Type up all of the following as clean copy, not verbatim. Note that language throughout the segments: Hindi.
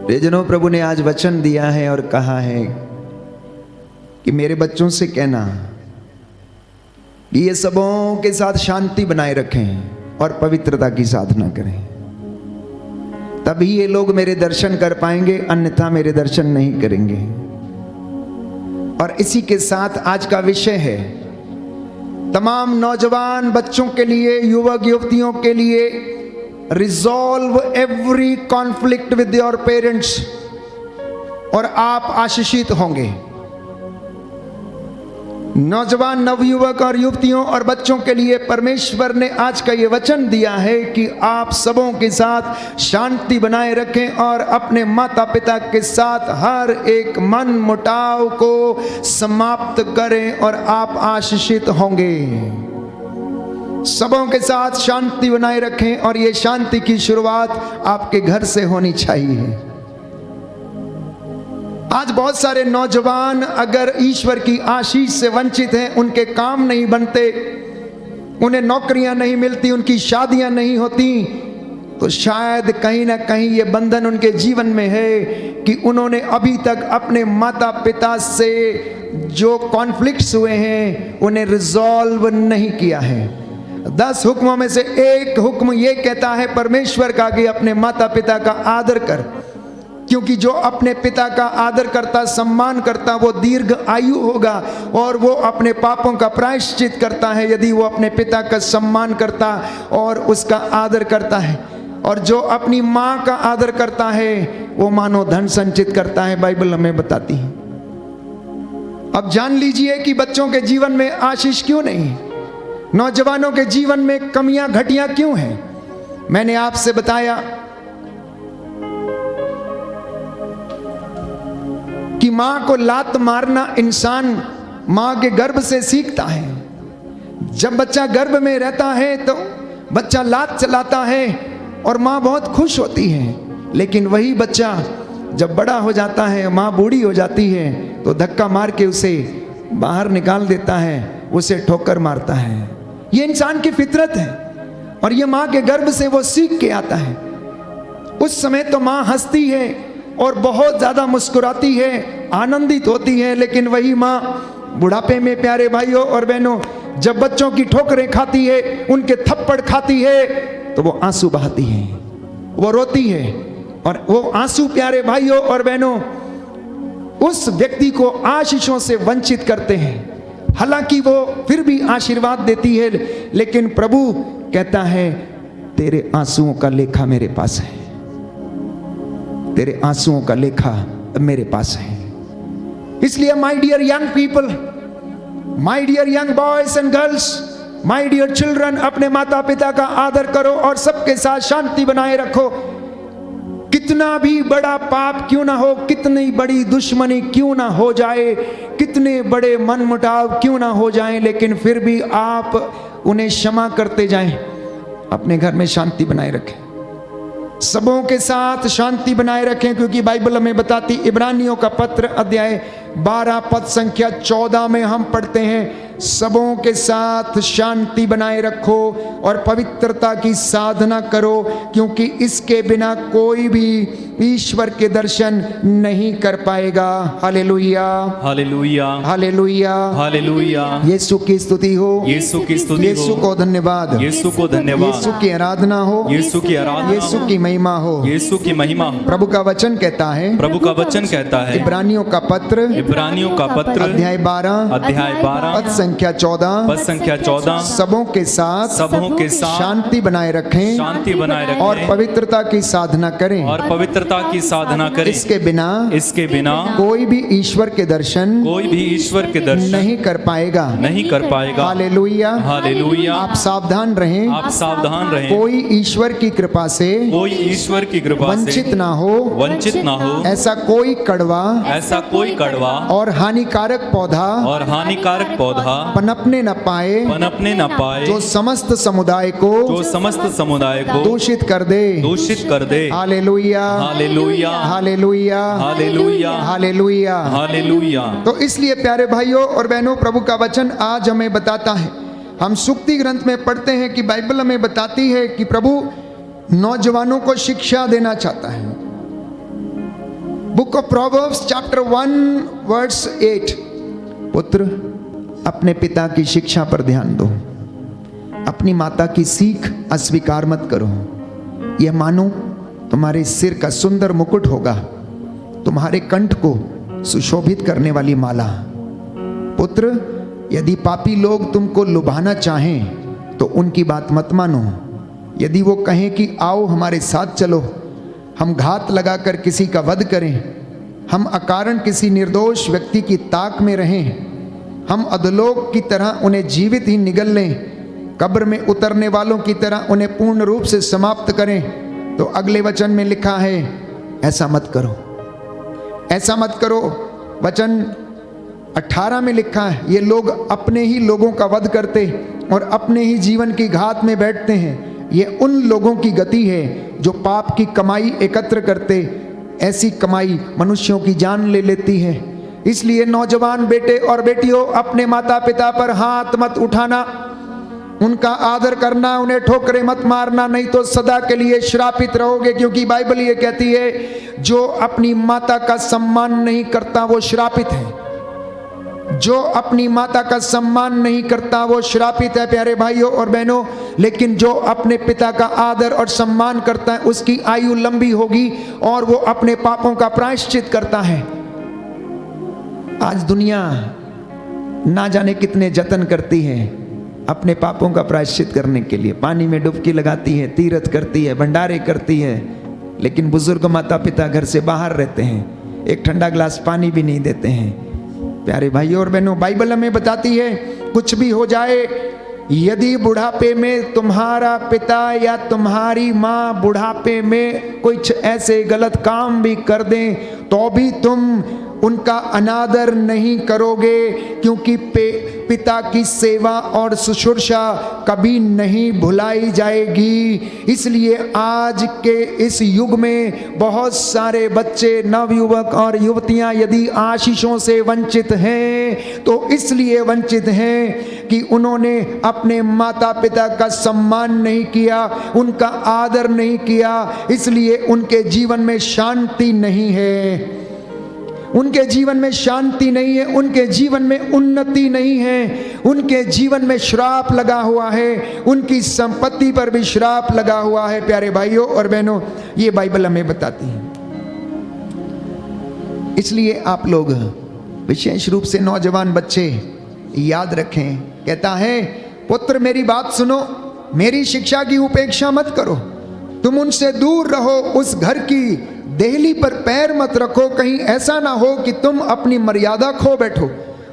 प्रियजनों, प्रभु ने आज वचन दिया है और कहा है कि मेरे बच्चों से कहना कि ये सबों के साथ शांति बनाए रखें और पवित्रता की साधना करें, तभी ये लोग मेरे दर्शन कर पाएंगे, अन्यथा मेरे दर्शन नहीं करेंगे। और इसी के साथ आज का विषय है तमाम नौजवान बच्चों के लिए, युवक युवतियों के लिए, resolve every conflict with your parents, और आप आशीषित होंगे। नौजवान नवयुवक और युवतियों और बच्चों के लिए परमेश्वर ने आज का ये वचन दिया है कि आप सबों के साथ शांति बनाए रखें और अपने माता पिता के साथ हर एक मन मुटाव को समाप्त करें और आप आशीषित होंगे। सबों के साथ शांति बनाए रखें और ये शांति की शुरुआत आपके घर से होनी चाहिए। आज बहुत सारे नौजवान अगर ईश्वर की आशीष से वंचित हैं, उनके काम नहीं बनते, उन्हें नौकरियां नहीं मिलती, उनकी शादियां नहीं होती, तो शायद कहीं ना कहीं ये बंधन उनके जीवन में है कि उन्होंने अभी तक अपने माता पिता से जो कॉन्फ्लिक्ट्स हुए हैं उन्हें रिजॉल्व नहीं किया है। 10 हुक्मों में से एक हुक्म ये कहता है परमेश्वर का कि अपने माता पिता का आदर कर, क्योंकि जो अपने पिता का आदर करता, सम्मान करता, वो दीर्घ आयु होगा और वो अपने पापों का प्रायश्चित करता है यदि वो अपने पिता का सम्मान करता और उसका आदर करता है। और जो अपनी माँ का आदर करता है वो मानो धन संचित करता है, बाइबल हमें बताती है। अब जान लीजिए कि बच्चों के जीवन में आशीष क्यों नहीं, नौजवानों के जीवन में कमियां घटियां क्यों हैं। मैंने आपसे बताया कि मां को लात मारना इंसान मां के गर्भ से सीखता है। जब बच्चा गर्भ में रहता है तो बच्चा लात चलाता है और मां बहुत खुश होती है, लेकिन वही बच्चा जब बड़ा हो जाता है, मां बूढ़ी हो जाती है, तो धक्का मार के उसे बाहर निकाल देता है, उसे ठोकर मारता है। ये इंसान की फितरत है और ये मां के गर्भ से वो सीख के आता है। उस समय तो मां हंसती है और बहुत ज्यादा मुस्कुराती है, आनंदित होती है, लेकिन वही माँ बुढ़ापे में, प्यारे भाइयों और बहनों, जब बच्चों की ठोकरें खाती है, उनके थप्पड़ खाती है, तो वो आंसू बहाती है, वो रोती है। और वो आंसू, प्यारे भाइयों और बहनों, उस व्यक्ति को आशीषों से वंचित करते हैं। हालांकि वो फिर भी आशीर्वाद देती है, लेकिन प्रभु कहता है तेरे आंसुओं का लेखा मेरे पास है, तेरे आंसुओं का लेखा मेरे पास है। इसलिए my dear young people, my dear young boys and girls, my dear children, अपने माता पिता का आदर करो और सबके साथ शांति बनाए रखो। कितना भी बड़ा पाप क्यों ना हो, कितनी बड़ी दुश्मनी क्यों ना हो जाए, कितने बड़े मनमुटाव क्यों ना हो जाएं, लेकिन फिर भी आप उन्हें क्षमा करते जाएं, अपने घर में शांति बनाए रखें, सबों के साथ शांति बनाए रखें। क्योंकि बाइबल हमें बताती, इब्रानियों का पत्र अध्याय 12 पद संख्या 14 में हम पढ़ते हैं, सबों के साथ शांति बनाए रखो और पवित्रता की साधना करो, क्योंकि इसके बिना कोई भी ईश्वर के दर्शन नहीं कर पाएगा। Hallelujah, hallelujah, hallelujah, hallelujah. यीशु की स्तुति हो, यीशु की स्तुति हो, यीशु को धन्यवाद, यीशु को धन्यवाद, यीशु की आराधना हो, यीशु की आराधना, यीशु की महिमा हो, यीशु की महिमा हो। प्रभु का वचन कहता है, प्रभु का वचन कहता है, इब्रानियों का पत्र इब्रानियों का पत्र अध्याय 12 पद संख्या 14, पद संख्या 14, सबों के साथ शांति बनाए रखें, शांति बनाए रखें और पवित्रता की साधना करें, और पवित्रता की साधना करें। इसके बिना कोई भी ईश्वर के दर्शन नहीं कर पाएगा, नहीं कर पाएगा। Hallelujah, hallelujah. आप सावधान रहें, आप सावधान रहें, कोई ईश्वर की कृपा से वंचित ना हो, वंचित ना हो। ऐसा कोई कड़वा और हानिकारक पौधा पनपने न पाए, जो समस्त समुदाय को दूषित कर दे। Hallelujah, hallelujah, hallelujah, hallelujah, hallelujah, hallelujah. तो इसलिए प्यारे भाइयों और बहनों, प्रभु का वचन आज हमें बताता है, हम सुक्ति ग्रंथ में पढ़ते हैं कि बाइबल हमें बताती है कि प्रभु नौजवानों को शिक्षा देना चाहता है। Book of proverbs chapter 1 verse 8। पुत्र, अपने पिता की शिक्षा पर ध्यान दो, अपनी माता की सीख अस्वीकार मत करो। यह मानो तुम्हारे सिर का सुंदर मुकुट होगा, तुम्हारे कंठ को सुशोभित करने वाली माला। पुत्र, यदि पापी लोग तुमको लुभाना चाहें तो उनकी बात मत मानो। यदि वो कहें कि आओ हमारे साथ चलो, हम घात लगाकर किसी का वध करें, हम अकारण किसी निर्दोष व्यक्ति की ताक में रहें, हम अधोलोक की तरह उन्हें जीवित ही निगल लें, कब्र में उतरने वालों की तरह उन्हें पूर्ण रूप से समाप्त करें, तो अगले वचन में लिखा है ऐसा मत करो, ऐसा मत करो। वचन 18 में लिखा है ये लोग अपने ही लोगों का वध करते और अपने ही जीवन की घात में बैठते हैं। ये उन लोगों की गति है जो पाप की कमाई एकत्र करते, ऐसी कमाई मनुष्यों की जान ले लेती है। इसलिए नौजवान बेटे और बेटियों, अपने माता पिता पर हाथ मत उठाना, उनका आदर करना, उन्हें ठोकरे मत मारना, नहीं तो सदा के लिए श्रापित रहोगे। क्योंकि बाइबल ये कहती है जो अपनी माता का सम्मान नहीं करता वो श्रापित है, जो अपनी माता का सम्मान नहीं करता वो श्रापित है प्यारे भाइयों और बहनों। लेकिन जो अपने पिता का आदर और सम्मान करता है उसकी आयु लंबी होगी और वो अपने पापों का प्रायश्चित करता है। आज दुनिया ना जाने कितने जतन करती है अपने पापों का प्रायश्चित करने के लिए, पानी में डुबकी लगाती है, तीर्थ करती है, भंडारे करती है, लेकिन बुजुर्ग माता पिता घर से बाहर रहते हैं, एक ठंडा गिलास पानी भी नहीं देते हैं। प्यारे भाइयों और बहनों, बाइबल हमें बताती है कुछ भी हो जाए, यदि बुढ़ापे में तुम्हारा पिता या तुम्हारी माँ बुढ़ापे में कुछ ऐसे गलत काम भी कर दें तो भी तुम उनका अनादर नहीं करोगे, क्योंकि पिता की सेवा और शुश्रूषा कभी नहीं भुलाई जाएगी। इसलिए आज के इस युग में बहुत सारे बच्चे, नवयुवक और युवतियां यदि आशीषों से वंचित हैं तो इसलिए वंचित हैं कि उन्होंने अपने माता पिता का सम्मान नहीं किया, उनका आदर नहीं किया, इसलिए उनके जीवन में शांति नहीं है, उनके जीवन में शांति नहीं है, उनके जीवन में उन्नति नहीं है, उनके जीवन में श्राप लगा हुआ है, उनकी संपत्ति पर भी श्राप लगा हुआ है। प्यारे भाइयों और बहनों, ये बाइबल हमें बताती है। इसलिए आप लोग विशेष रूप से नौजवान बच्चे याद रखें, कहता है पुत्र मेरी बात सुनो, मेरी शिक्षा की उपेक्षा मत करो, तुम उनसे दूर रहो, उस घर की देहली पर पैर मत रखो, कहीं ऐसा ना हो कि तुम अपनी मर्यादा खो बैठो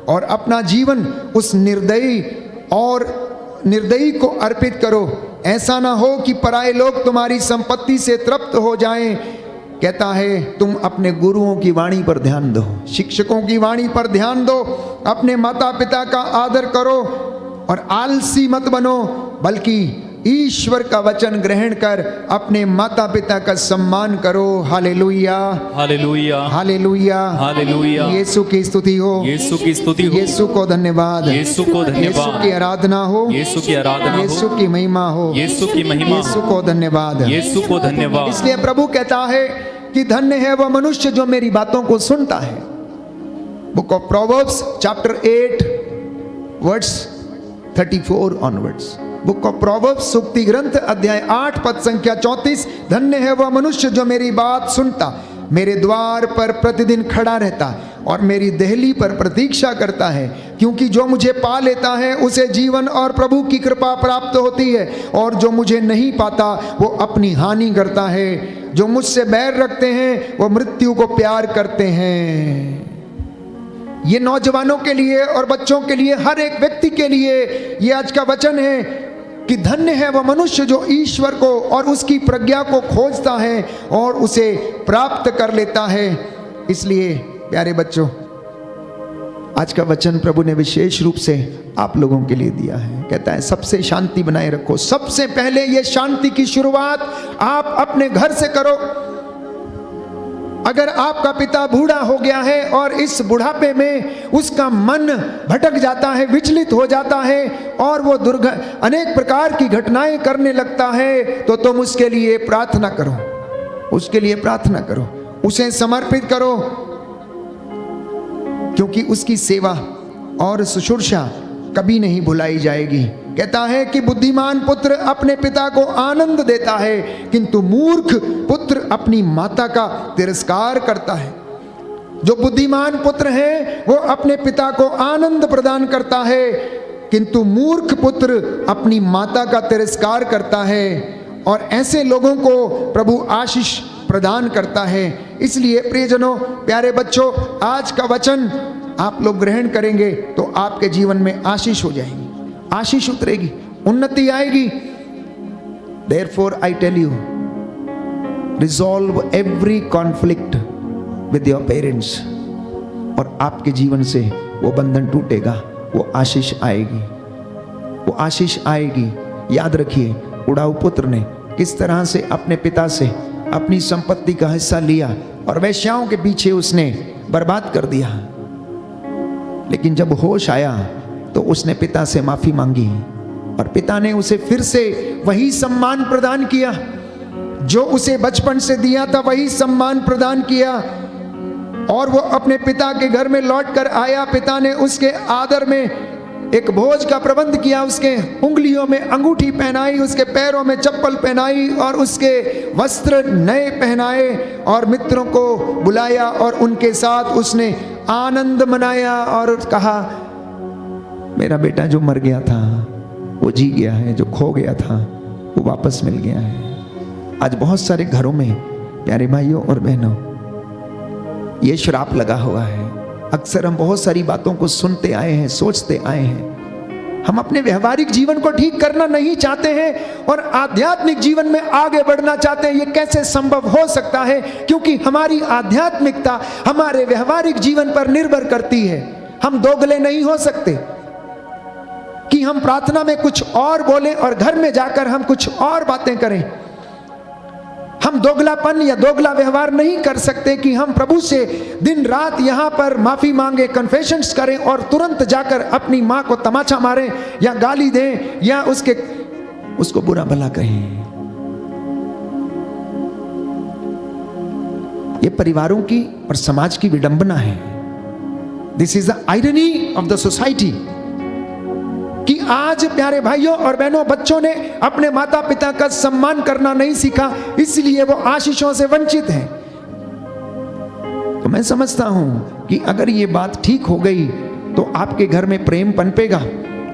और अपना जीवन उस निर्दयी को अर्पित करो। ऐसा ना हो कि पराये लोग तुम्हारी संपत्ति से तृप्त हो जाएं। कहता है तुम अपने गुरुओं की वाणी पर ध्यान दो, शिक्षकों की वाणी पर ध्यान दो, अपने माता पिता का आदर करो और आलसी मत बनो, बल्कि ईश्वर का वचन ग्रहण कर अपने माता पिता का सम्मान करो। Hallelujah, hallelujah, hallelujah, hallelujah. यीशु की स्तुति हो, यीशु की स्तुति हो, यीशु को धन्यवाद, यीशु को धन्यवाद, यीशु की आराधना हो, यीशु की आराधना हो, यीशु की महिमा हो, यीशु की महिमा, यीशु को धन्यवाद, यीशु को धन्यवाद। इसलिए प्रभु कहता है कि धन्य है वह मनुष्य जो मेरी बातों को सुनता है। Book of proverbs chapter 8 verse 34 onwards. Book of proverbs सूक्ति ग्रंथ अध्याय 8 पद संख्या 34। धन्य है वह मनुष्य जो मेरी बात सुनता, मेरे द्वार पर प्रतिदिन खड़ा रहता और मेरी देहली पर प्रतीक्षा करता है, क्योंकि जो मुझे पा लेता है उसे जीवन और प्रभु की कृपा प्राप्त होती है, और जो मुझे नहीं पाता वो अपनी हानि करता है। जो मुझसे बैर रखते हैं वो मृत्यु को प्यार करते हैं। ये नौजवानों के लिए और बच्चों के लिए, हर एक व्यक्ति के लिए ये आज का वचन है कि धन्य है वह मनुष्य जो ईश्वर को और उसकी प्रज्ञा को खोजता है और उसे प्राप्त कर लेता है। इसलिए प्यारे बच्चों, आज का वचन प्रभु ने विशेष रूप से आप लोगों के लिए दिया है। कहता है सबसे शांति बनाए रखो। सबसे पहले ये शांति की शुरुआत आप अपने घर से करो। अगर आपका पिता बूढ़ा हो गया है और इस बुढ़ापे में उसका मन भटक जाता है, विचलित हो जाता है और वो अनेक प्रकार की घटनाएं करने लगता है, तो तुम उसके लिए प्रार्थना करो, उसके लिए प्रार्थना करो। उसे समर्पित करो, क्योंकि उसकी सेवा और शुश्रूषा कभी नहीं भुलाई जाएगी। कहता है कि बुद्धिमान पुत्र अपने पिता को आनंद देता है, किंतु मूर्ख पुत्र अपनी माता का तिरस्कार करता है। जो बुद्धिमान पुत्र है वो अपने पिता को आनंद प्रदान करता है, किंतु मूर्ख पुत्र अपनी माता का तिरस्कार करता है। और ऐसे लोगों को प्रभु आशीष प्रदान करता है। इसलिए प्रियजनों, प्यारे बच्चों, आज का वचन आप लोग ग्रहण करेंगे तो आपके जीवन में आशीष हो जाएगी, आशीष उतरेगी, उन्नति आएगी। Therefore I tell you, resolve every conflict with your parents, और आपके जीवन से वो बंधन टूटेगा, वो आशीष आएगी, वो आशीष आएगी। याद रखिए, उड़ाऊ पुत्र ने किस तरह से अपने पिता से अपनी संपत्ति का हिस्सा लिया और वेश्याओं के पीछे उसने बर्बाद कर दिया। लेकिन जब होश आया तो उसने पिता से माफी मांगी और पिता ने उसे फिर से वही सम्मान प्रदान किया जो उसे बचपन से दिया था, वही सम्मान प्रदान किया। और वो अपने पिता के घर में लौट कर आया। पिता ने उसके आदर में एक भोज का प्रबंध किया, उसके उंगलियों में अंगूठी पहनाई, उसके पैरों में चप्पल पहनाई और उसके वस्त्र नए पहनाए और मित्रों को बुलाया और उनके साथ उसने आनंद मनाया और कहा, मेरा बेटा जो मर गया था वो जी गया है, जो खो गया था वो वापस मिल गया है। आज बहुत सारे घरों में प्यारे भाइयों और बहनों ये श्राप लगा हुआ है। अक्सर हम बहुत सारी बातों को सुनते आए हैं, सोचते आए हैं। हम अपने व्यवहारिक जीवन को ठीक करना नहीं चाहते हैं और आध्यात्मिक जीवन में आगे बढ़ना चाहते हैं। ये कैसे संभव हो सकता है? क्योंकि हमारी आध्यात्मिकता हमारे व्यवहारिक जीवन पर निर्भर करती है। हम दोगले नहीं हो सकते कि हम प्रार्थना में कुछ और बोलें और घर में जाकर हम कुछ और बातें करें। हम दोगलापन या दोगला व्यवहार नहीं कर सकते कि हम प्रभु से दिन रात यहाँ पर माफी मांगे, कन्फेशंस करें और तुरंत जाकर अपनी माँ को तमाचा मारें या गाली दें या उसको बुरा भला कहें। ये परिवारों की और समाज की विडंबना है। This is the irony of the society कि आज प्यारे भाइयों और बहनों, बच्चों ने अपने माता पिता का सम्मान करना नहीं सीखा, इसलिए वो आशीषों से वंचित हैं। तो मैं समझता हूं कि अगर ये बात ठीक हो गई तो आपके घर में प्रेम पनपेगा,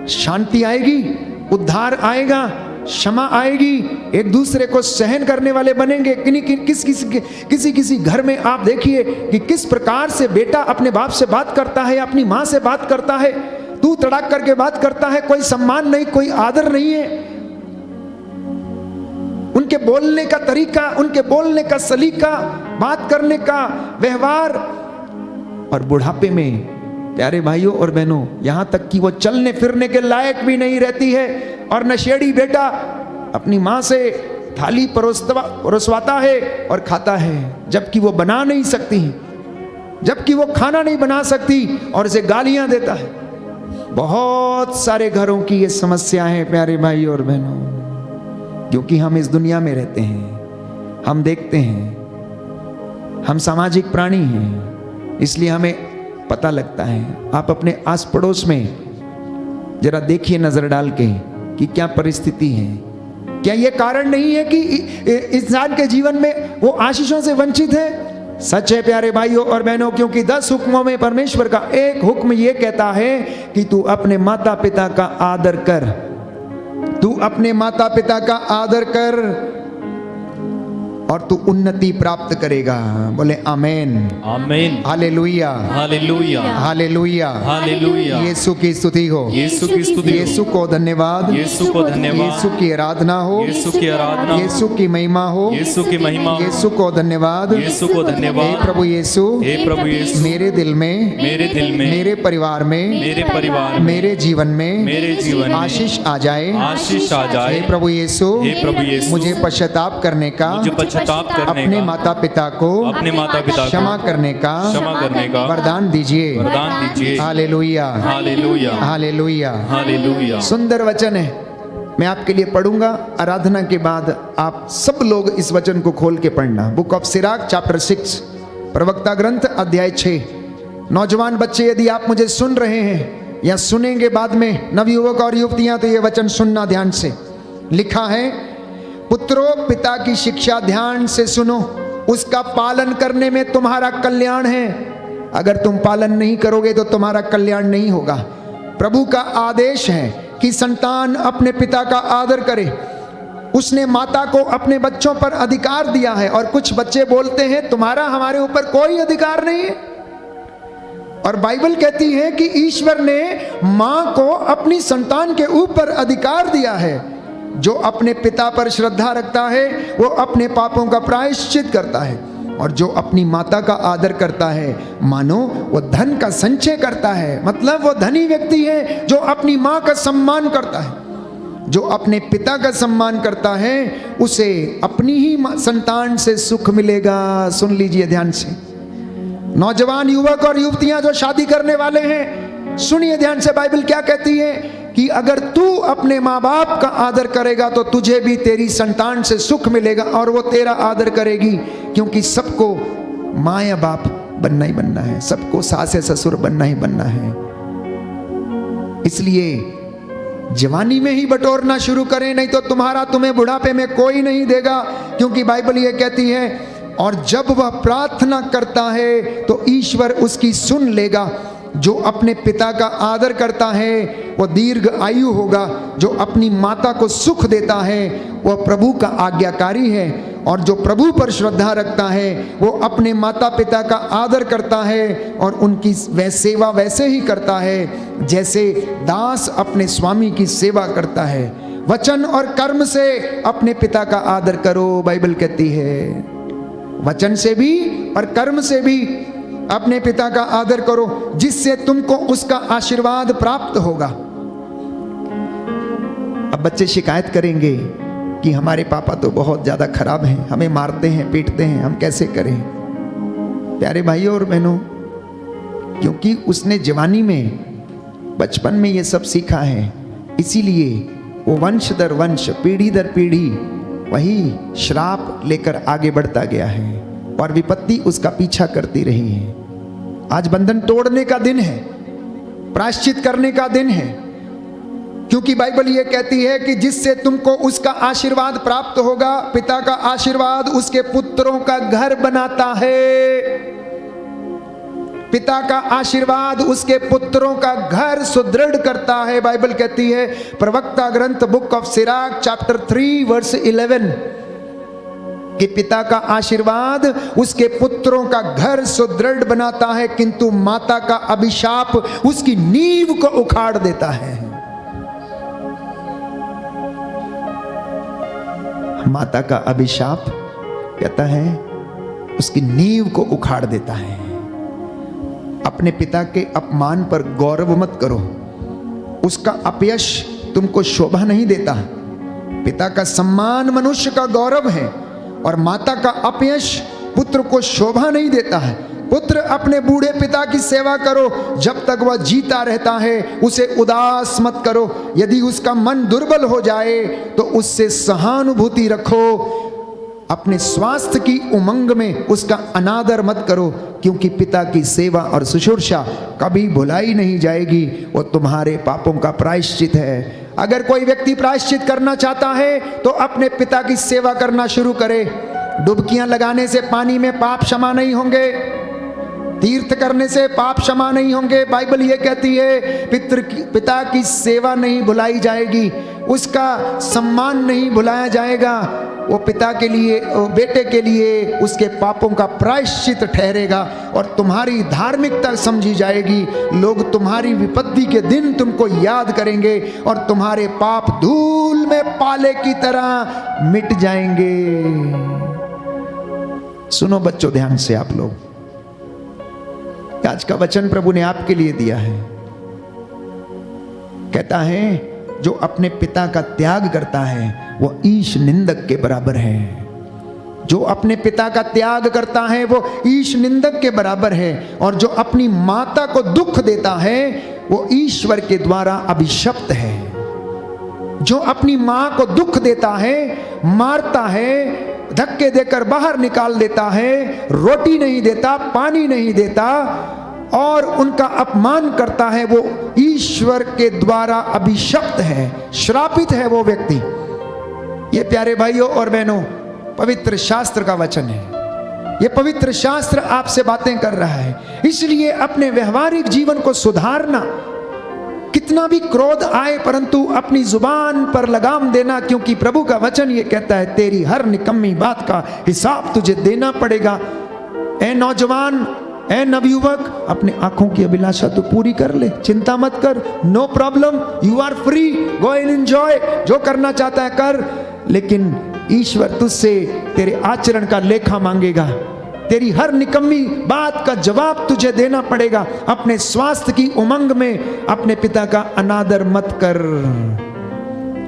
शांति आएगी, उद्धार आएगा, क्षमा आएगी, एक दूसरे को सहन करने वाले बनेंगे। किसी घर में आप देखिए कि किस प्रकार से बेटा अपने बाप से बात करता है, अपनी माँ से बात करता है, तू तड़ाक करके बात करता है, कोई सम्मान नहीं, कोई आदर नहीं है। उनके बोलने का तरीका, उनके बोलने का सलीका, बात करने का व्यवहार। और बुढ़ापे में प्यारे भाइयों और बहनों, यहां तक कि वो चलने फिरने के लायक भी नहीं रहती है और नशेड़ी बेटा अपनी मां से थाली परोसवाता है और खाता है, जबकि वो बना नहीं सकती, जबकि वो खाना नहीं बना सकती और उसे गालियां देता है। बहुत सारे घरों की ये समस्या है प्यारे भाई और बहनों, क्योंकि हम इस दुनिया में रहते हैं, हम देखते हैं, हम सामाजिक प्राणी हैं, इसलिए हमें पता लगता है। आप अपने आस पड़ोस में जरा देखिए नजर डाल के कि क्या परिस्थिति है। क्या ये कारण नहीं है कि इंसान के जीवन में वो आशीषों से वंचित है? सच है प्यारे भाइयों और बहनों, क्योंकि 10 हुक्मों में परमेश्वर का एक हुक्म ये कहता है कि तू अपने माता पिता का आदर कर, तू अपने माता पिता का आदर कर और तू उन्नति प्राप्त करेगा। बोले आमेन, आमेन, हालेलुया, हालेलुया, हालेलुया, हालेलुया। यीशु की स्तुति हो, यीशु की स्तुति हो, यीशु को धन्यवाद, यीशु को धन्यवाद, यीशु की आराधना हो, यीशु की आराधना, यीशु की महिमा हो, यीशु की महिमा, यीशु को धन्यवाद, यीशु को धन्यवाद। हे प्रभु यीशु, हे प्रभु यीशु, मेरे दिल में, मेरे दिल में, मेरे परिवार में, मेरे परिवार में, मेरे जीवन में, मेरे जीवन में आशीष आ जाए, आशीष आ जाए। हे प्रभु यीशु, हे प्रभु यीशु, मुझे पश्चाताप करने का, मुझे पश्चाताप करने अपने का, माता पिता को, अपने माता पिता को क्षमा करने का, क्षमा करने का वरदान दीजिए, वरदान दीजिए। Hallelujah, hallelujah, hallelujah, hallelujah. सुंदर वचन है, मैं आपके लिए पढ़ूंगा। आराधना के बाद आप सब लोग इस वचन को खोल के पढ़ना। बुक ऑफ सिराक चैप्टर 6 प्रवक्ता ग्रंथ अध्याय 6। नौजवान बच्चे, यदि आप मुझे सुन रहे हैं या सुनेंगे बाद में, नवयुवक और युवतियां, तो ये वचन सुनना ध्यान से। लिखा है, पुत्रों पिता की शिक्षा ध्यान से सुनो, उसका पालन करने में तुम्हारा कल्याण है। अगर तुम पालन नहीं करोगे तो तुम्हारा कल्याण नहीं होगा। प्रभु का आदेश है कि संतान अपने पिता का आदर करे। उसने माता को अपने बच्चों पर अधिकार दिया है, और कुछ बच्चे बोलते हैं तुम्हारा हमारे ऊपर कोई अधिकार नहीं है। और बाइबल कहती है कि ईश्वर ने मां को अपनी संतान के ऊपर अधिकार दिया है। जो अपने पिता पर श्रद्धा रखता है वो अपने पापों का प्रायश्चित करता है, और जो अपनी माता का आदर करता है मानो वो धन का संचय करता है। मतलब वो धनी व्यक्ति है जो अपनी मां का सम्मान करता है। जो अपने पिता का सम्मान करता है उसे अपनी ही संतान से सुख मिलेगा। सुन लीजिए ध्यान से। नौजवान युवक और युवतियां जो शादी करने वाले हैं, सुनिए ध्यान से। बाइबल क्या कहती है कि अगर तू अपने माँ बाप का आदर करेगा तो तुझे भी तेरी संतान से सुख मिलेगा, और वो तेरा आदर करेगी, क्योंकि सबको माँ या बाप बनना ही बनना है, सबको सास या ससुर बनना ही बनना है। इसलिए जवानी में ही बटोरना शुरू करें, नहीं तो तुम्हें बुढ़ापे में कोई नहीं देगा। क्योंकि बाइबल ये कहती है, और जब वह प्रार्थना करता है तो ईश्वर उसकी सुन लेगा। जो अपने पिता का आदर करता है वह दीर्घ आयु होगा। जो अपनी माता को सुख देता है वह प्रभु का आज्ञाकारी है, और जो प्रभु पर श्रद्धा रखता है वो अपने माता पिता का आदर करता है और उनकी सेवा वैसे ही करता है जैसे दास अपने स्वामी की सेवा करता है। वचन और कर्म से अपने पिता का आदर करो, बाइबल कहती है। वचन से भी और कर्म से भी अपने पिता का आदर करो, जिससे तुमको उसका आशीर्वाद प्राप्त होगा। अब बच्चे शिकायत करेंगे कि हमारे पापा तो बहुत ज्यादा खराब हैं, हमें मारते हैं, पीटते हैं, हम कैसे करें? प्यारे भाइयों और बहनों, क्योंकि उसने जवानी में, बचपन में ये सब सीखा है, इसीलिए वो वंश दर वंश, पीढ़ी दर पीढ़ी वही श्राप लेकर आगे बढ़ता गया है, और विपत्ति उसका पीछा करती रही है। आज बंधन तोड़ने का दिन है, प्रायश्चित करने का दिन है, क्योंकि बाइबल ये कहती है कि जिससे तुमको उसका आशीर्वाद प्राप्त होगा। पिता का आशीर्वाद उसके पुत्रों का घर बनाता है। पिता का आशीर्वाद उसके पुत्रों का घर सुदृढ़ करता है। बाइबल कहती है, प्रवक्ता ग्रंथ book of Sirach chapter 3 verse 11, कि पिता का आशीर्वाद उसके पुत्रों का घर सुदृढ़ बनाता है, किंतु माता का अभिशाप उसकी नींव को उखाड़ देता है। माता का अभिशाप कहता है उसकी नींव को उखाड़ देता है। अपने पिता के अपमान पर गौरव मत करो, उसका अपयश तुमको शोभा नहीं देता। पिता का सम्मान मनुष्य का गौरव है, और माता का अपयश पुत्र को शोभा नहीं देता है। पुत्र अपने बूढ़े पिता की सेवा करो, जब तक वह जीता रहता है उसे उदास मत करो। यदि उसका मन दुर्बल हो जाए तो उससे सहानुभूति रखो। अपने स्वास्थ्य की उमंग में उसका अनादर मत करो, क्योंकि पिता की सेवा और शुश्रूषा कभी भुलाई नहीं जाएगी। वो तुम्हारे पापों का प्रायश्चित है। अगर कोई व्यक्ति प्रायश्चित करना चाहता है तो अपने पिता की सेवा करना शुरू करे। डुबकियां लगाने से पानी में पाप क्षमा नहीं होंगे, तीर्थ करने से पाप क्षमा नहीं होंगे। बाइबल ये कहती है पिता की सेवा नहीं भुलाई जाएगी, उसका सम्मान नहीं भुलाया जाएगा। वो पिता के लिए, बेटे के लिए उसके पापों का प्रायश्चित ठहरेगा, और तुम्हारी धार्मिकता समझी जाएगी। लोग तुम्हारी विपत्ति के दिन तुमको याद करेंगे, और तुम्हारे पाप धूल में पाले की तरह मिट जाएंगे। सुनो बच्चों ध्यान से, आप लोग, आज का वचन प्रभु ने आपके लिए दिया है। कहता है जो अपने पिता का त्याग करता है वो ईश निंदक के बराबर है। जो अपने पिता का त्याग करता है वो ईश निंदक के बराबर है, और जो अपनी माता को दुख देता है वो ईश्वर के द्वारा अभिशप्त है। जो अपनी मां को दुख देता है, मारता है, धक्के देकर बाहर निकाल देता है, रोटी नहीं देता, पानी नहीं देता और उनका अपमान करता है, वो ईश्वर के द्वारा अभिशप्त है, श्रापित है वो व्यक्ति। ये प्यारे भाइयों और बहनों पवित्र शास्त्र का वचन है। ये पवित्र शास्त्र आपसे बातें कर रहा है। इसलिए अपने व्यवहारिक जीवन को सुधारना, कितना भी क्रोध आए परंतु अपनी जुबान पर लगाम देना, क्योंकि प्रभु का वचन ये कहता है तेरी हर निकम्मी बात का हिसाब तुझे देना पड़ेगा। ए नौजवान, ए नवयुवक, अपने आंखों की अभिलाषा तो पूरी कर ले, चिंता मत कर, no problem, you are free, go and enjoy, जो करना चाहता है कर, लेकिन ईश्वर तुझसे तेरे आचरण का लेखा मांगेगा। तेरी हर निकम्मी बात का जवाब तुझे देना पड़ेगा। अपने स्वास्थ्य की उमंग में अपने पिता का अनादर मत कर,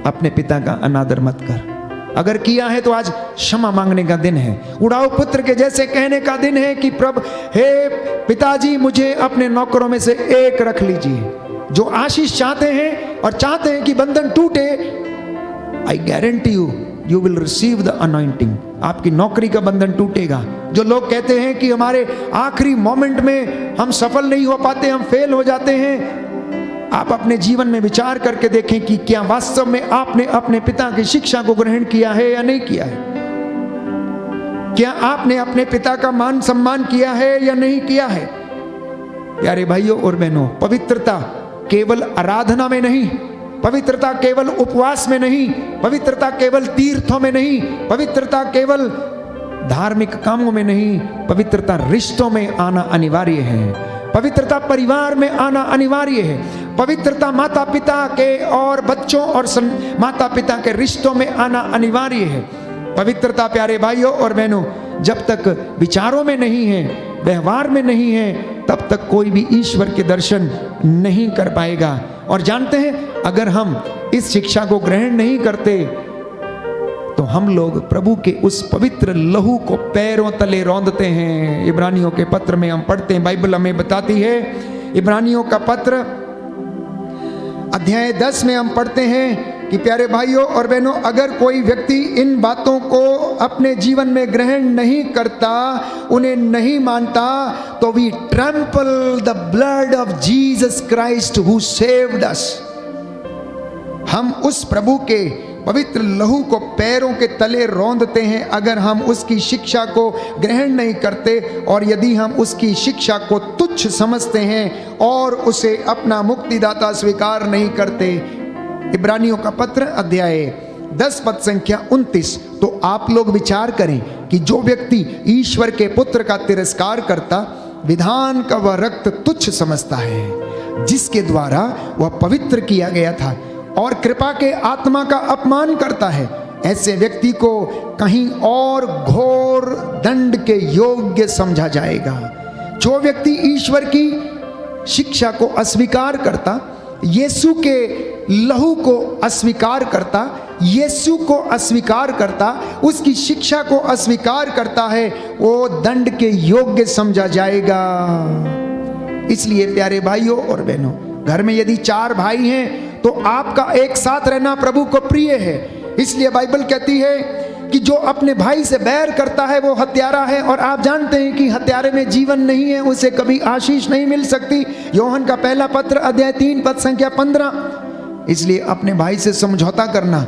अपने पिता का अनादर मत कर। अगर किया है तो आज क्षमा मांगने का दिन है। उड़ाऊ पुत्र के जैसे कहने का दिन है कि प्रभु, हे पिताजी, मुझे अपने नौकरों में से एक रख लीजिए। जो आशीष चाहते हैं और चाहते हैं कि बंधन टूटे, I guarantee you will receive the anointing. आपकी नौकरी का बंधन टूटेगा। जो लोग कहते हैं कि हमारे आखिरी मोमेंट में हम सफल नहीं हो पाते, हम फेल हो जाते हैं, आप अपने जीवन में विचार करके देखें कि क्या वास्तव में आपने अपने पिता की शिक्षा को ग्रहण किया है या नहीं किया है। क्या आपने अपने पिता का मान सम्मान किया है या नहीं किया है। प्यारे भाइयों और बहनों, पवित्रता केवल आराधना में नहीं, पवित्रता केवल उपवास में नहीं, पवित्रता केवल तीर्थों में नहीं, पवित्रता केवल धार्मिक कामों में नहीं, पवित्रता रिश्तों में आना अनिवार्य है। पवित्रता परिवार में आना अनिवार्य है। पवित्रता माता पिता के और बच्चों और माता पिता के रिश्तों में आना अनिवार्य है। पवित्रता प्यारे भाइयों और बहनों जब तक विचारों में नहीं है, व्यवहार में नहीं है, तब तक कोई भी ईश्वर के दर्शन नहीं कर पाएगा। और जानते हैं, अगर हम इस शिक्षा को ग्रहण नहीं करते तो हम लोग प्रभु के उस पवित्र लहू को पैरों तले रौंदते हैं। इब्रानियों के पत्र में हम पढ़ते हैं, बाइबल हमें बताती है, इब्रानियों का पत्र अध्याय 10 में हम पढ़ते हैं कि प्यारे भाइयों और बहनों, अगर कोई व्यक्ति इन बातों को अपने जीवन में ग्रहण नहीं करता, उन्हें नहीं मानता, तो we trample the blood of Jesus Christ who saved us. हम उस प्रभु के पवित्र लहू को पैरों के तले रौंदते हैं अगर हम उसकी शिक्षा को ग्रहण नहीं करते, और यदि हम उसकी शिक्षा को तुच्छ समझते हैं और उसे अपना मुक्तिदाता स्वीकार नहीं करते। इब्रानियों का पत्र अध्याय 10 पद संख्या 29। तो आप लोग विचार करें कि जो व्यक्ति ईश्वर के पुत्र का तिरस्कार करता, विधान का वह रक्त तुच्छ समझता है जिसके द्वारा वह पवित्र किया गया था, और कृपा के आत्मा का अपमान करता है, ऐसे व्यक्ति को कहीं और घोर दंड के योग्य समझा जाएगा। जो व्यक्ति ईश्वर की शिक्षा को अस्वीकार करता, यीशु के लहू को अस्वीकार करता, यीशु को अस्वीकार करता, उसकी शिक्षा को अस्वीकार करता है, वो दंड के योग्य समझा जाएगा। इसलिए प्यारे भाइयों और बहनों, घर में यदि 4 भाई हैं तो आपका एक साथ रहना प्रभु को प्रिय है। इसलिए बाइबल कहती है कि जो अपने भाई से बैर करता है वो हत्यारा है, और आप जानते हैं कि हत्यारे में जीवन नहीं है, उसे कभी आशीष नहीं मिल सकती। योहन का पहला पत्र अध्याय 3 पद संख्या 15। इसलिए अपने भाई से समझौता करना,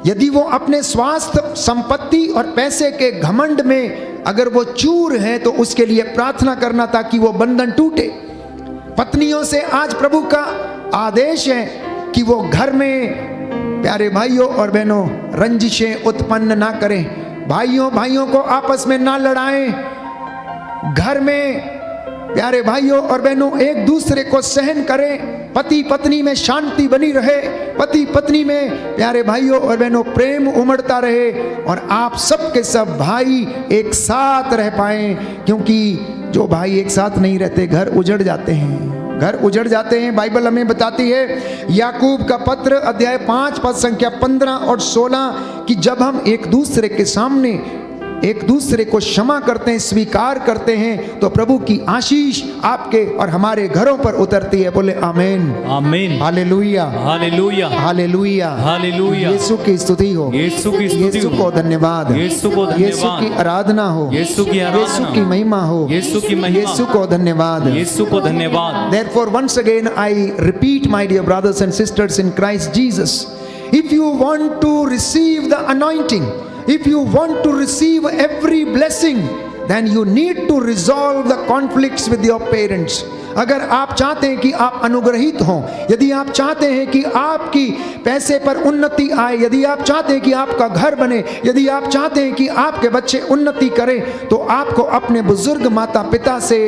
यदि वो अपने स्वास्थ्य, संपत्ति और पैसे के घमंड में अगर वो चूर है तो उसके लिए प्रार्थना करना ताकि वो बंधन टूटे। पत्नियों से आज प्रभु का आदेश है कि वो घर में प्यारे भाइयों और बहनों रंजिशें उत्पन्न ना करें, भाइयों को आपस में ना लड़ाएं, घर में प्यारे भाइयों और बहनों एक दूसरे को सहन करें, पति पत्नी में शांति बनी रहे, पति पत्नी में प्यारे भाइयों और बहनों प्रेम उमड़ता रहे, और आप सब के सब भाई एक साथ रह पाएं। क्योंकि जो भाई एक साथ नहीं रहते घर उजड़ जाते हैं, घर उजड़ जाते हैं। बाइबल हमें बताती है, याकूब का पत्र अध्याय 5 पद संख्या 15 और 16 कि जब हम एक दूसरे के सामने एक दूसरे को क्षमा करते हैं, स्वीकार करते हैं, तो प्रभु की आशीष आपके और हमारे घरों पर उतरती है। बोले आमीन, आमीन, हालेलुया, हालेलुया, हालेलुया, हालेलुया। यीशु की स्तुति हो, यीशु की स्तुति यीशु हो, को धन्यवाद, यीशु को यीशु धन्यवाद, की आराधना हो, यीशु की आराधना, यीशु की महिमा हो, यीशु की महिमा, यीशु को धन्यवाद, यीशु को धन्यवाद। Therefore, once again, I repeat, my dear brothers and sisters in Christ Jesus, if you want to receive the anointing, if you want to receive every blessing, then you need to resolve the conflicts with your parents. अगर आप चाहते हैं कि आप अनुग्रहित हों, यदि आप चाहते हैं कि आपकी पैसे पर उन्नति आए, यदि आप चाहते हैं कि आपका घर बने, यदि आप चाहते हैं कि आपके बच्चे उन्नति करें, तो आपको अपने बुजुर्ग माता पिता से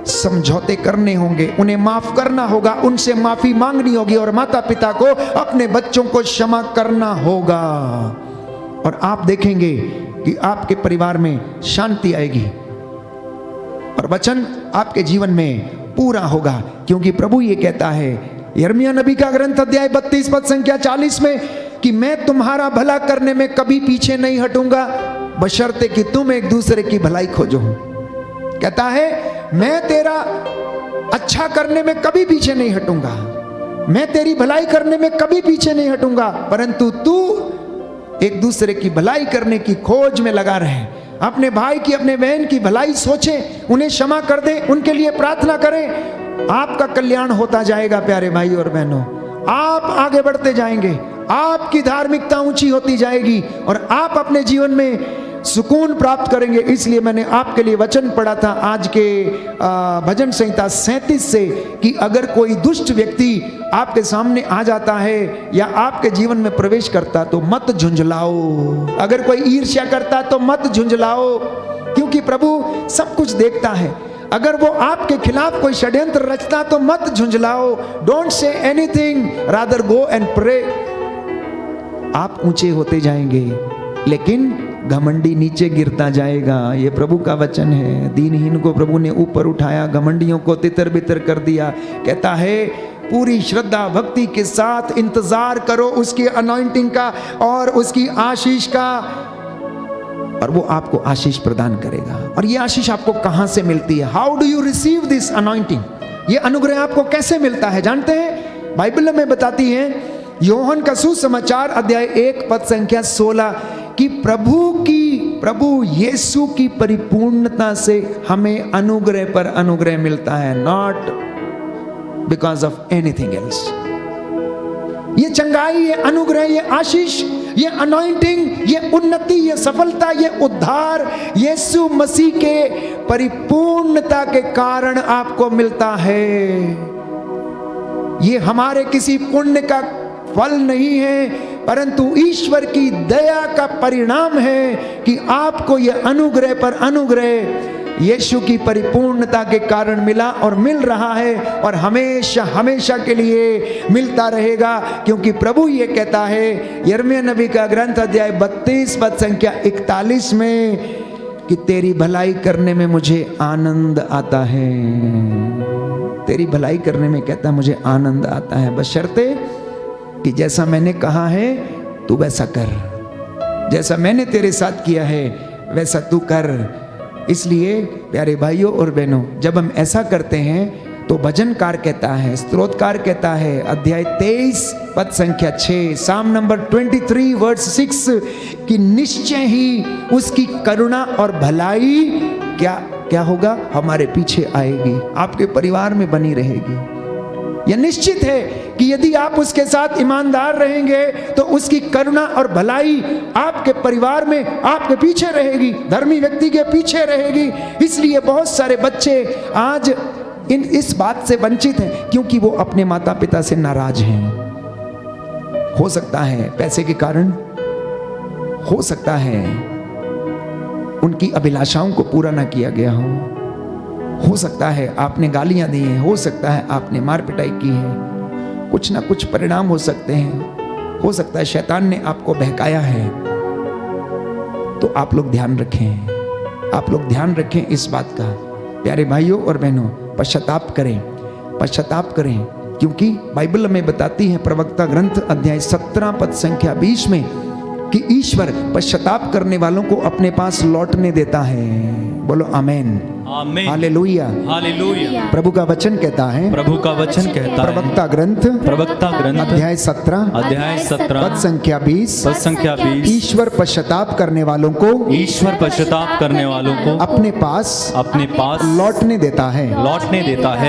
समझौते करने होंगे, उन्हें माफ करना होगा, उनसे माफी मांगनी होगी और माता पिता को अपने बच्चों को क्षमा करना होगा। और आप देखेंगे कि आपके परिवार में शांति आएगी और वचन आपके जीवन में पूरा होगा, क्योंकि प्रभु ये कहता है यिर्मयाह नबी का ग्रंथ अध्याय 32 पद संख्या 40 में कि मैं तुम्हारा भला करने में कभी पीछे नहीं हटूंगा, बशर्ते कि तुम एक दूसरे की भलाई खोजो। कहता है मैं तेरा अच्छा करने में कभी पीछे नहीं हटूंगा, मैं तेरी भलाई करने में कभी पीछे नहीं हटूंगा, परंतु तू एक दूसरे की भलाई करने की खोज में लगा रहे। अपने भाई की, अपने बहन की भलाई सोचें, उन्हें क्षमा कर दें, उनके लिए प्रार्थना करें, आपका कल्याण होता जाएगा। प्यारे भाई और बहनों, आप आगे बढ़ते जाएंगे, आपकी धार्मिकता ऊंची होती जाएगी और आप अपने जीवन में सुकून प्राप्त करेंगे। इसलिए मैंने आपके लिए वचन पढ़ा था आज के भजन संहिता 37 से कि अगर कोई दुष्ट व्यक्ति आपके सामने आ जाता है या आपके जीवन में प्रवेश करता तो मत झुंझलाओ, अगर कोई ईर्ष्या करता तो मत झुंझलाओ, क्योंकि प्रभु सब कुछ देखता है। अगर वो आपके खिलाफ कोई षड्यंत्र रचता तो मत झुंझलाओ, don't say anything, rather go and pray. आप ऊंचे होते जाएंगे लेकिन घमंडी नीचे गिरता जाएगा। ये प्रभु का वचन है। दीनहीन को प्रभु ने ऊपर उठाया, घमंडियों को तितर बितर कर दिया। कहता है पूरी श्रद्धा भक्ति के साथ इंतजार करो उसकी अनॉइंटिंग का और उसकी आशीष का, और वो आपको आशीष प्रदान करेगा। और ये आशीष आपको कहां से मिलती है? How do you receive this anointing? ये अनुग्रह आपको कैसे मिलता है जानते हैं? बाइबल में बताती है योहन का सुसमाचार अध्याय 1 पद संख्या 16 कि प्रभु यीशु की परिपूर्णता से हमें अनुग्रह पर अनुग्रह मिलता है, not because of anything else. ये चंगाई, ये अनुग्रह, ये आशीष, ये अनॉइंटिंग, ये उन्नति, ये सफलता, ये उद्धार यीशु मसीह के परिपूर्णता के कारण आपको मिलता है। ये हमारे किसी पुण्य का फल नहीं है, परंतु ईश्वर की दया का परिणाम है कि आपको यह अनुग्रह पर अनुग्रह यीशु की परिपूर्णता के कारण मिला और मिल रहा है और हमेशा हमेशा के लिए मिलता रहेगा। क्योंकि प्रभु ये कहता है यिर्मयाह नबी का ग्रंथ अध्याय 32 पद संख्या 41 में कि तेरी भलाई करने में मुझे आनंद आता है। तेरी भलाई करने में कहता मुझे आनंद आता है, बशर्ते कि जैसा मैंने कहा है तू वैसा कर, जैसा मैंने तेरे साथ किया है वैसा तू कर। इसलिए प्यारे भाइयों और बहनों, जब हम ऐसा करते हैं तो भजनकार कहता है, स्तोत्रकार कहता है अध्याय 23 पद संख्या 6 साम नंबर 23 वर्स 6 कि निश्चय ही उसकी करुणा और भलाई क्या होगा? हमारे पीछे आएगी, आपके परिवार में बनी रहेगी। यह निश्चित है कि यदि आप उसके साथ ईमानदार रहेंगे तो उसकी करुणा और भलाई आपके परिवार में आपके पीछे रहेगी, धर्मी व्यक्ति के पीछे रहेगी। इसलिए बहुत सारे बच्चे आज इस बात से वंचित हैं क्योंकि वो अपने माता पिता से नाराज हैं। हो सकता है पैसे के कारण, हो सकता है उनकी अभिलाषाओं को पूरा ना किया गया हो सकता है आपने गालियां दी हैं, हो सकता है आपने मार पिटाई की है, कुछ ना कुछ परिणाम हो सकते हैं। हो सकता है शैतान ने आपको बहकाया है। तो आप लोग ध्यान रखें, आप लोग ध्यान रखें इस बात का। प्यारे भाइयों और बहनों, पश्चाताप करें, पश्चाताप करें, क्योंकि बाइबल में बताती है प्रवक्ता ग्रंथ अध्याय 17 पद संख्या 20 में कि ईश्वर पश्चाताप करने वालों को अपने पास लौटने देता है। बोलो आमेन, आमीन, हालेलुया। हालेलुया। प्रभु का वचन कहता है, प्रभु का वचन कहता है, प्रवक्ता ग्रंथ अध्याय 17 पद संख्या 20, ईश्वर पश्चाताप करने वालों को ईश्वर पश्चाताप करने वालों को अपने पास लौटने देता है।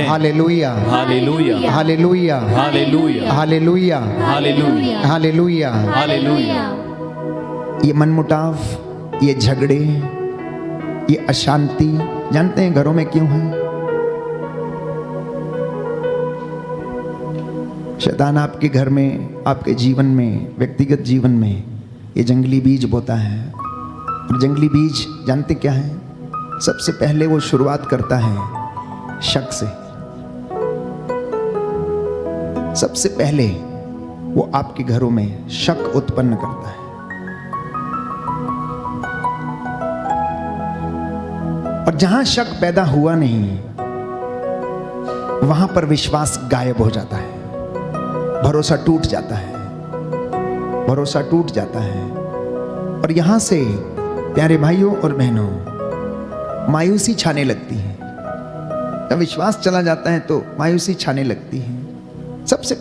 Hallelujah, hallelujah, hallelujah, hallelujah, hallelujah, hallelujah, hallelujah. Hallelujah. ये मनमुटाव, ये झगड़े, ये अशांति जानते हैं घरों में क्यों है? शैतान आपके घर में, आपके जीवन में, व्यक्तिगत जीवन में ये जंगली बीज बोता है। और जंगली बीज जानते क्या है? सबसे पहले वो शुरुआत करता है शक से। सबसे पहले वो आपके घरों में शक उत्पन्न करता है। और जहां शक पैदा हुआ नहीं, वहां पर विश्वास गायब हो जाता है, भरोसा टूट जाता है, भरोसा टूट जाता है। और यहां से प्यारे भाइयों और बहनों, मायूसी छाने लगती है। जब विश्वास चला जाता है तो मायूसी छाने लगती है। सबसे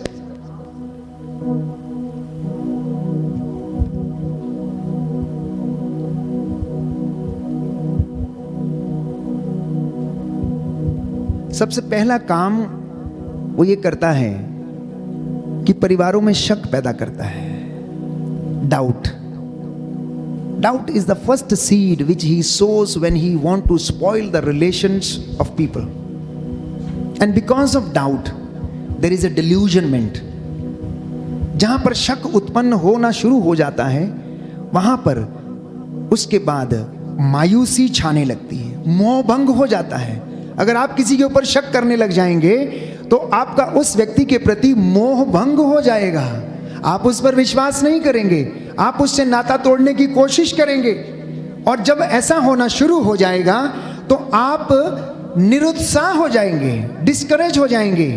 सबसे पहला काम वो ये करता है कि परिवारों में शक पैदा करता है। Doubt is the first seed which he sows when he want to spoil the relations of people. And because of doubt there is a delusionment. जहां पर शक उत्पन्न होना शुरू हो जाता है, वहां पर उसके बाद मायूसी छाने लगती है, मोह भंग हो जाता है। अगर आप किसी के ऊपर शक करने लग जाएंगे तो आपका उस व्यक्ति के प्रति मोह भंग हो जाएगा। आप उस पर विश्वास नहीं करेंगे, आप उससे नाता तोड़ने की कोशिश करेंगे। और जब ऐसा होना शुरू हो जाएगा तो आप निरुत्साह हो जाएंगे, डिस्करेज हो जाएंगे।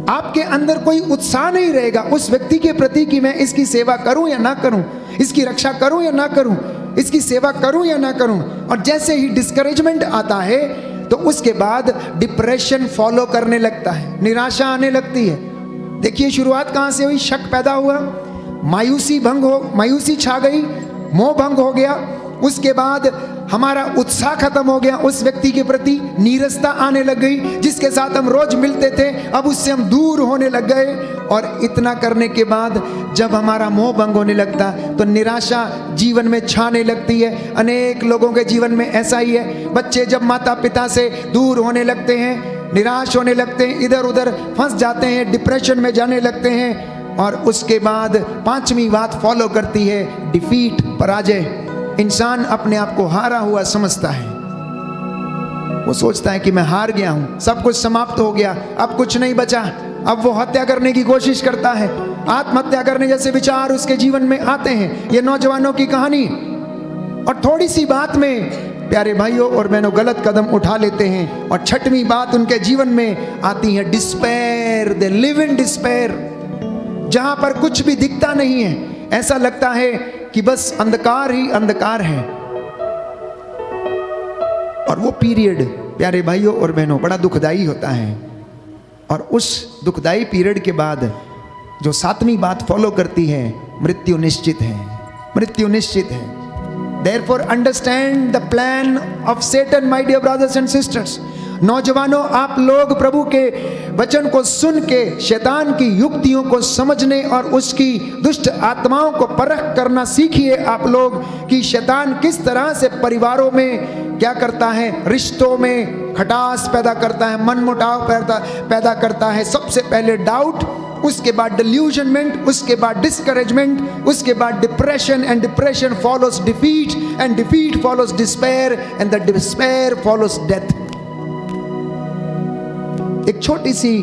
आपके अंदर कोई उत्साह नहीं रहेगा उस व्यक्ति के प्रति कि मैं इसकी सेवा करूं या ना करूं, इसकी रक्षा करूं या ना करूं, इसकी सेवा करूं या ना करूं। और जैसे ही डिस्करेजमेंट आता है तो उसके बाद डिप्रेशन फॉलो करने लगता है, निराशा आने लगती है। देखिए शुरुआत कहां से हुई? शक पैदा हुआ, मायूसी छा गई, मोह भंग हो गया। उसके बाद हमारा उत्साह खत्म हो गया उस व्यक्ति के प्रति, नीरसता आने लग गई। जिसके साथ हम रोज मिलते थे अब उससे हम दूर होने लग गए। और इतना करने के बाद जब हमारा मोह भंग होने लगता तो निराशा जीवन में छाने लगती है। अनेक लोगों के जीवन में ऐसा ही है। बच्चे जब माता पिता से दूर होने लगते हैं, निराश होने लगते हैं, इधर उधर फंस जाते हैं, डिप्रेशन में जाने लगते हैं। और उसके बाद पांचवी बात फॉलो करती है डिफीट, पराजय। इंसान अपने आप को हारा हुआ समझता है। वो सोचता है कि मैं हार गया हूं, सब कुछ समाप्त हो गया, अब कुछ नहीं बचा। अब वो हत्या करने की कोशिश करता है, आत्महत्या करने जैसे विचार उसके जीवन में आते हैं। ये नौजवानों की कहानी। और थोड़ी सी बात में प्यारे भाइयों और बहनों गलत कदम उठा लेते हैं। और छठवीं बात उनके जीवन में आती है despair. They live in despair, जहां पर कुछ भी दिखता नहीं है, ऐसा लगता है कि बस अंधकार ही अंधकार है। और वो पीरियड प्यारे भाइयों और बहनों बड़ा दुखदाई होता है। और उस दुखदाई पीरियड के बाद जो सातवीं बात फॉलो करती है, मृत्यु निश्चित है, मृत्यु निश्चित है। Therefore understand the plan of Satan, my dear brothers and sisters. नौजवानों, आप लोग प्रभु के वचन को सुन के शैतान की युक्तियों को समझने और उसकी दुष्ट आत्माओं को परख करना सीखिए आप लोग कि शैतान किस तरह से परिवारों में क्या करता है, रिश्तों में खटास पैदा करता है, मनमुटाव पैदा करता है। सबसे पहले डाउट, उसके बाद डिल्यूजनमेंट, उसके बाद डिस्करेजमेंट, उसके बाद depression, and depression follows defeat, and defeat follows despair, and the despair follows death. एक छोटी सी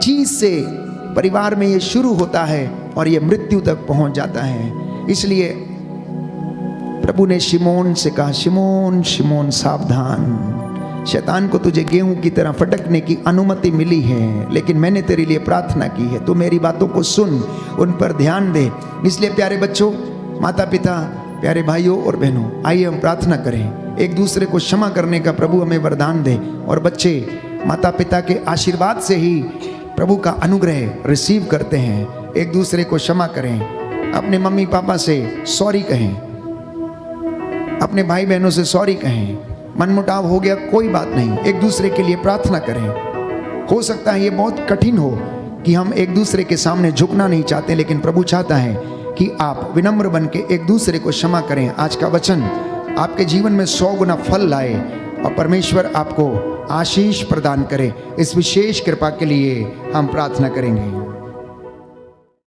चीज से परिवार में ये शुरू होता है और ये मृत्यु तक पहुंच जाता है। इसलिए प्रभु ने शिमोन से कहा, शिमोन शिमोन सावधान, शैतान को तुझे गेहूं की तरह फटकने की अनुमति मिली है, लेकिन मैंने तेरे लिए प्रार्थना की है, तू मेरी बातों को सुन, उन पर ध्यान दे। इसलिए प्यारे बच्चों, माता पिता, प्यारे भाइयों और बहनों, आइए हम प्रार्थना करें, एक दूसरे को क्षमा करने का प्रभु हमें वरदान दे। और बच्चे माता पिता के आशीर्वाद से ही प्रभु का अनुग्रह रिसीव करते हैं। एक दूसरे को क्षमा करें, अपने मम्मी पापा से सॉरी कहें, अपने भाई बहनों से सॉरी कहें। मनमुटाव हो गया, कोई बात नहीं, एक दूसरे के लिए प्रार्थना करें। हो सकता है ये बहुत कठिन हो कि हम एक दूसरे के सामने झुकना नहीं चाहते, लेकिन प्रभु चाहता है कि आप विनम्र बन के एक दूसरे को क्षमा करें। आज का वचन आपके जीवन में 100 गुना फल लाए और परमेश्वर आपको आशीष प्रदान करे। इस विशेष कृपा के लिए हम प्रार्थना करेंगे।